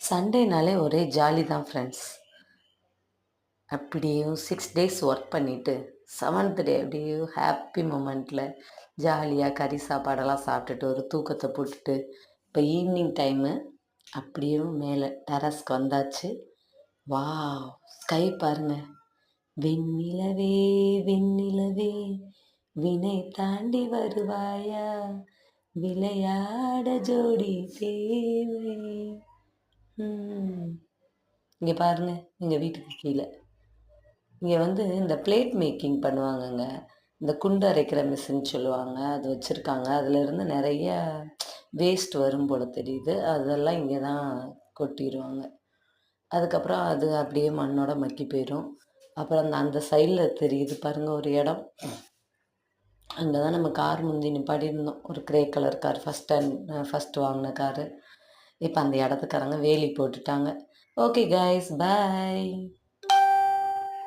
சண்டேனாலே ஒரே ஜாலி தான் ஃப்ரெண்ட்ஸ். அப்படியே 6 டேஸ் ஒர்க் பண்ணிட்டு, 7த் டே அப்படியே ஹாப்பி மொமெண்ட்ல ஜாலியா கறி சாப்பாடெல்லாம் சாப்பிட்டுட்டு, ஒரு தூக்கத்த போட்டுட்டு, இப்போ ஈவினிங் டைமு அப்படியே மேலே டெரஸ்க்கு வந்தாச்சு. வாவ்! ஸ்கை பாருங்க. வெண்ணிலவே வெண்ணிலவே விண்ணை தாண்டி வருவாயா? விளையாட ஜோடி தேவை. ம். இங்க பாருங்க, எங்க வீட்டுக்கு கீழ. இங்க வந்து இந்த பிளேட் மேக்கிங் பண்ணுவாங்கங்க. இந்த குண்டு அரைக்கிற மிஷின் சொல்லுவாங்க. அது வச்சிருக்காங்க. அதுலேருந்து நெறைய வேஸ்ட் வரும் போல தெரியுது. அதெல்லாம் இங்க தான் கொட்டிருவாங்க. அதுக்கப்புறம் அது அப்படியே மண்ணோட மக்கி போயிரும். அப்புறம் அந்த சைடுல தெரியுது பாருங்க ஒரு இடம். அங்க தான் நம்ம கார் முந்தி நிப்பாட்டியிருந்தோம். ஒரு கிரே கலர் கார் ஃபர்ஸ்ட் வாங்குன காரு. இப்ப அந்த இடத்துக்காரங்க வேலி போட்டுட்டாங்க. ஓகே காய்ஸ், பாய்.